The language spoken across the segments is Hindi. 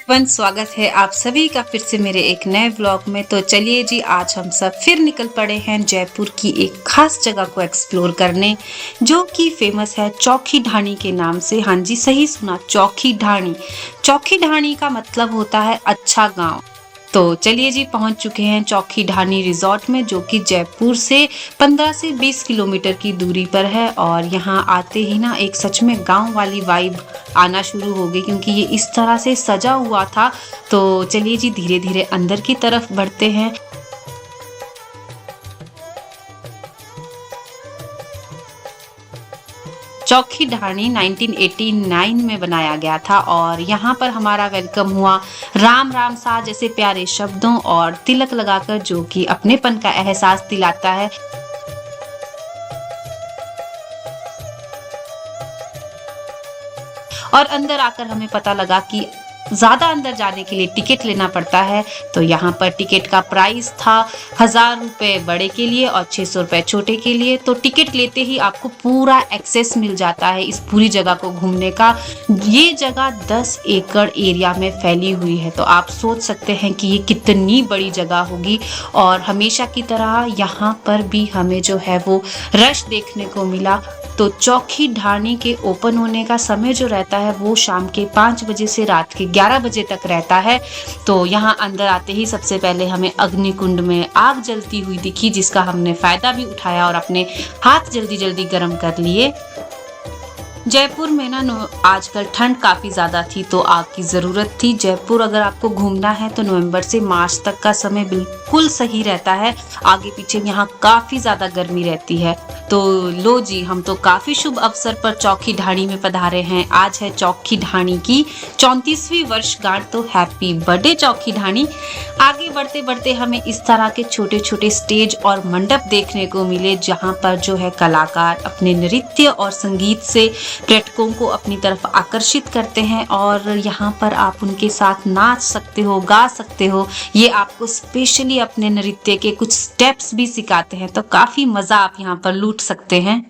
एवरीवन, स्वागत है आप सभी का फिर से मेरे एक नए व्लॉग में। तो चलिए जी, आज हम सब फिर निकल पड़े हैं जयपुर की एक खास जगह को एक्सप्लोर करने, जो कि फेमस है चौखी ढाणी के नाम से। हाँ जी, सही सुना, चौखी ढाणी। चौखी ढाणी का मतलब होता है अच्छा गांव। तो चलिए जी, पहुंच चुके हैं चौखी ढाणी रिजॉर्ट में, जो कि जयपुर से 15 से 20 किलोमीटर की दूरी पर है। और यहाँ आते ही ना एक सच में गांव वाली वाइब आना शुरू हो गई, क्योंकि ये इस तरह से सजा हुआ था। तो चलिए जी, धीरे धीरे अंदर की तरफ बढ़ते हैं। चौखी ढाणी 1989 में बनाया गया था और यहाँ पर हमारा वेलकम हुआ राम राम सा जैसे प्यारे शब्दों और तिलक लगाकर, जो कि अपनेपन का एहसास दिलाता है। और अंदर आकर हमें पता लगा कि ज्यादा अंदर जाने के लिए टिकट लेना पड़ता है। तो यहाँ पर टिकट का प्राइस था 1000 रुपए बड़े के लिए और 600 रुपए छोटे के लिए। तो टिकट लेते ही आपको पूरा एक्सेस मिल जाता है इस पूरी जगह को घूमने का। ये जगह 10 एकड़ एरिया में फैली हुई है, तो आप सोच सकते हैं कि ये कितनी बड़ी जगह होगी। और हमेशा की तरह यहाँ पर भी हमें जो है वो रश देखने को मिला। तो चौखी ढाणी के ओपन होने का समय जो रहता है वो शाम के 5 बजे से रात के 11 बजे तक रहता है। तो यहाँ अंदर आते ही सबसे पहले हमें अग्निकुंड में आग जलती हुई दिखी, जिसका हमने फायदा भी उठाया और अपने हाथ जल्दी जल्दी गर्म कर लिए। जयपुर में ना आजकल ठंड काफ़ी ज़्यादा थी, तो आग की ज़रूरत थी। जयपुर अगर आपको घूमना है तो नवंबर से मार्च तक का समय बिल्कुल सही रहता है। आगे पीछे यहाँ काफ़ी ज़्यादा गर्मी रहती है। तो लो जी, हम तो काफ़ी शुभ अवसर पर चौखी ढाणी में पधारे हैं। आज है चौखी ढाणी की 34वीं वर्षगांठ, तो हैप्पी बर्थडे चौखी ढाणी। आगे बढ़ते बढ़ते हमें इस तरह के छोटे छोटे स्टेज और मंडप देखने को मिले, जहाँ पर जो है कलाकार अपने नृत्य और संगीत से पर्यटकों को अपनी तरफ आकर्षित करते हैं। और यहाँ पर आप उनके साथ नाच सकते हो, गा सकते हो। ये आपको स्पेशली अपने नृत्य के कुछ स्टेप्स भी सिखाते हैं, तो काफी मजा आप यहाँ पर लूट सकते हैं।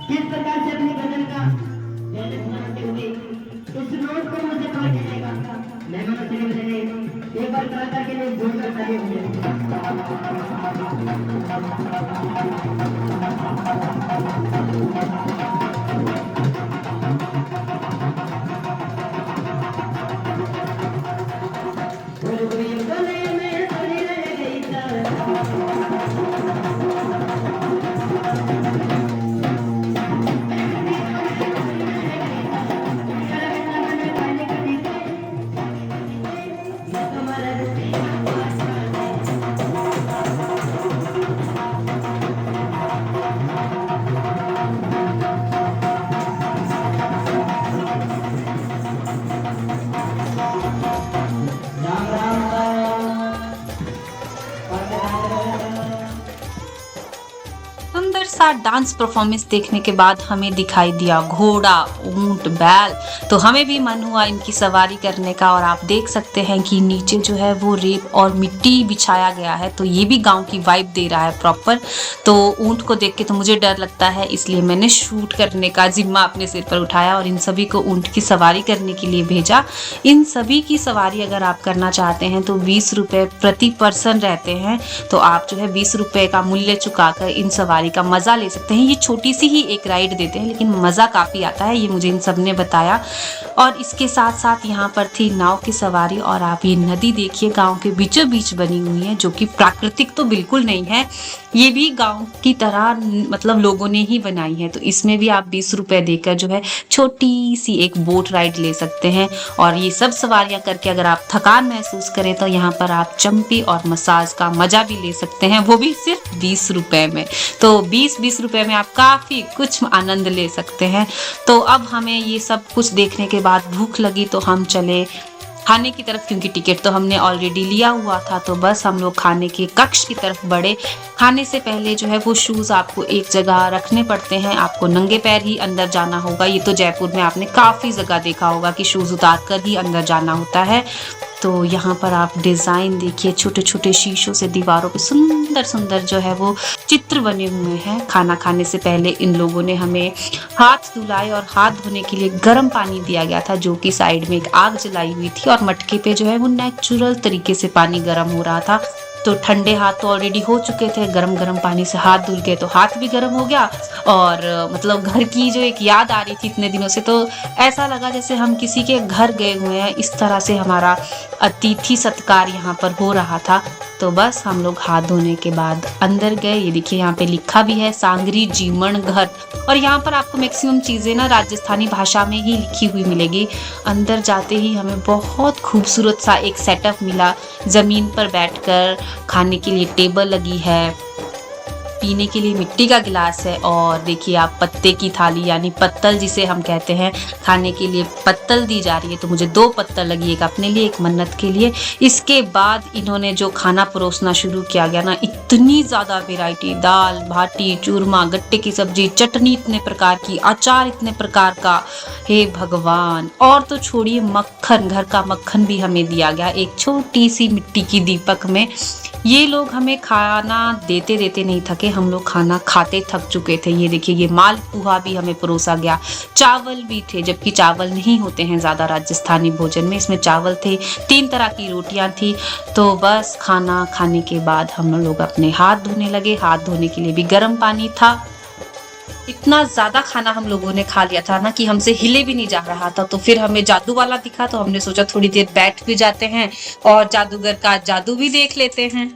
किस प्रकार से अपनी गजल का इस नोट को मुझे पकड़ के जाएगा। मेहमान चले बजाने एक बार कलाकार के लिए जोरदार ताली सुंदर सा डांस परफॉर्मेंस देखने के बाद हमें दिखाई दिया घोड़ा, ऊंट, बैल। तो हमें भी मन हुआ इनकी सवारी करने का। और आप देख सकते हैं कि नीचे जो है वो रेत और मिट्टी बिछाया गया है, तो ये भी गांव की वाइब दे रहा है प्रॉपर। तो ऊंट को देख के तो मुझे डर लगता है, इसलिए मैंने शूट करने का जिम्मा अपने सिर पर उठाया और इन सभी को ऊंट की सवारी करने के लिए भेजा। इन सभी की सवारी अगर आप करना चाहते हैं तो 20 रुपए प्रति पर्सन रहते हैं। तो आप जो है 20 रुपए का मूल्य चुकाकर इन सवारी का मजा ले सकते हैं। ये छोटी सी ही एक राइड देते हैं, लेकिन मजा काफी आता है, ये मुझे इन सब ने बताया। और इसके साथ साथ यहाँ पर थी नाव की सवारी। और आप ये नदी देखिए, गांव के बीचों बीच बनी हुई है, जो कि प्राकृतिक तो बिल्कुल नहीं है, ये भी गांव की तरह मतलब लोगों ने ही बनाई है। तो इसमें भी आप 20 रुपए देकर जो है छोटी सी एक बोट राइड ले सकते हैं। और ये सब सवारियां करके अगर आप थकान महसूस करें तो यहाँ पर आप चंपी और मसाज का मजा भी ले सकते हैं, वो भी सिर्फ 20 रुपए में। तो 20 20-20 रुपए में आप काफ़ी कुछ आनंद ले सकते हैं। तो अब हमें ये सब कुछ देखने के बाद भूख लगी तो हम चले खाने की तरफ, क्योंकि टिकट तो हमने ऑलरेडी लिया हुआ था। तो बस हम लोग खाने के कक्ष की तरफ बढ़े। खाने से पहले जो है वो शूज़ आपको एक जगह रखने पड़ते हैं, आपको नंगे पैर ही अंदर जाना होगा। ये तो जयपुर में आपने काफ़ी जगह देखा होगा कि शूज़ उतार कर ही अंदर जाना होता है। तो यहाँ पर आप डिज़ाइन देखिए, छोटे छोटे शीशों से दीवारों पे सुंदर सुंदर जो है वो चित्र बने हुए हैं। खाना खाने से पहले इन लोगों ने हमें हाथ धुलाए और हाथ धोने के लिए गर्म पानी दिया गया था, जो कि साइड में एक आग जलाई हुई थी और मटके पे जो है वो नेचुरल तरीके से पानी गर्म हो रहा था। तो ठंडे हाथ तो ऑलरेडी हो चुके थे, गरम गरम पानी से हाथ धुल गए तो हाथ भी गर्म हो गया। और मतलब घर की जो एक याद आ रही थी इतने दिनों से, तो ऐसा लगा जैसे हम किसी के घर गए हुए हैं। इस तरह से हमारा अतिथि सत्कार यहाँ पर हो रहा था। तो बस हम लोग हाथ धोने के बाद अंदर गए। ये देखिए यहाँ पे लिखा भी है सांगरी जीमण घर, और यहाँ पर आपको मैक्सिमम चीज़ें ना राजस्थानी भाषा में ही लिखी हुई मिलेगी। अंदर जाते ही हमें बहुत खूबसूरत सा एक सेटअप मिला। ज़मीन पर बैठकर खाने के लिए टेबल लगी है, पीने के लिए मिट्टी का गिलास है, और देखिए आप पत्ते की थाली यानी पत्तल जिसे हम कहते हैं, खाने के लिए पत्तल दी जा रही है। तो मुझे 2 पत्तल लगी, एक अपने लिए एक मन्नत के लिए। इसके बाद इन्होंने जो खाना परोसना शुरू किया गया ना, इतनी ज़्यादा वैरायटी, दाल बाटी चूरमा, गट्टे की सब्जी, चटनी इतने प्रकार की, अचार इतने प्रकार का, हे भगवान। और तो छोड़िए मक्खन, घर का मक्खन भी हमें दिया गया एक छोटी सी मिट्टी की दीपक में। ये लोग हमें खाना देते देते नहीं थके, हम लोग खाना खाते थक चुके थे। ये देखिए ये मालपुआ भी हमें परोसा गया, चावल भी थे, जबकि चावल नहीं होते हैं ज़्यादा राजस्थानी भोजन में, इसमें चावल थे। 3 तरह की रोटियां थी। तो बस खाना खाने के बाद हम लोग अपने हाथ धोने लगे। हाथ धोने के लिए भी गर्म पानी था। इतना ज़्यादा खाना हम लोगों ने खा लिया था ना कि हमसे हिले भी नहीं जा रहा था। तो फिर हमें जादू वाला दिखा, तो हमने सोचा थोड़ी देर बैठ भी जाते हैं और जादूगर का जादू भी देख लेते हैं।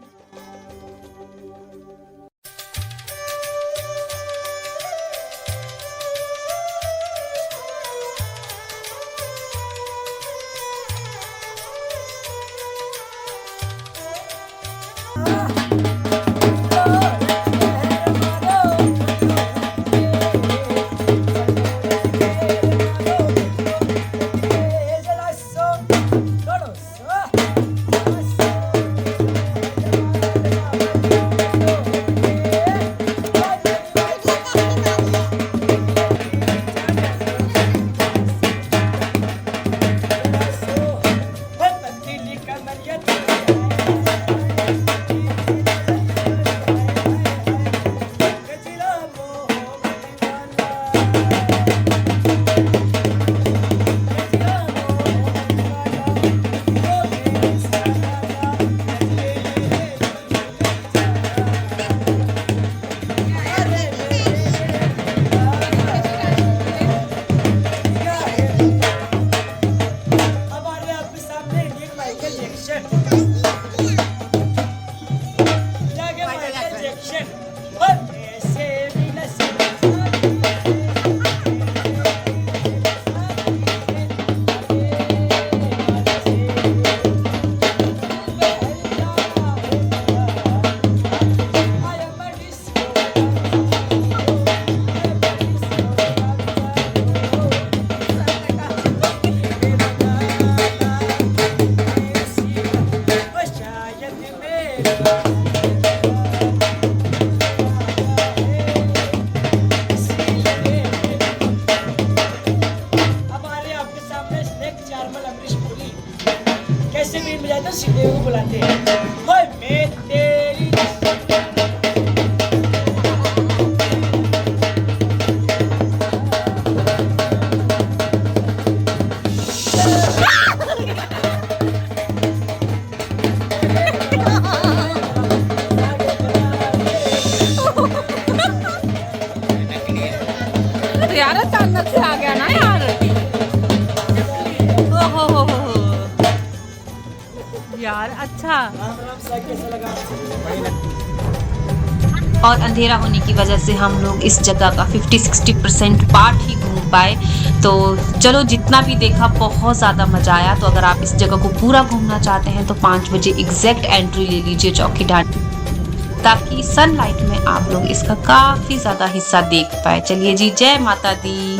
कैसे भी मिला तो सीधे को बुलाते हैं। ओए मैं तेरी यार अचानक से आ गया ना यार। ओहो यार अच्छा। और अंधेरा होने की वजह से हम लोग इस जगह का 50-60% पार्ट ही घूम पाए। तो चलो जितना भी देखा बहुत ज़्यादा मज़ा आया। तो अगर आप इस जगह को पूरा घूमना चाहते हैं तो 5 बजे एग्जैक्ट एंट्री ले लीजिए चौकीडांड, ताकि सनलाइट में आप लोग इसका काफी ज्यादा हिस्सा देख पाए। चलिए जी, जय माता दी।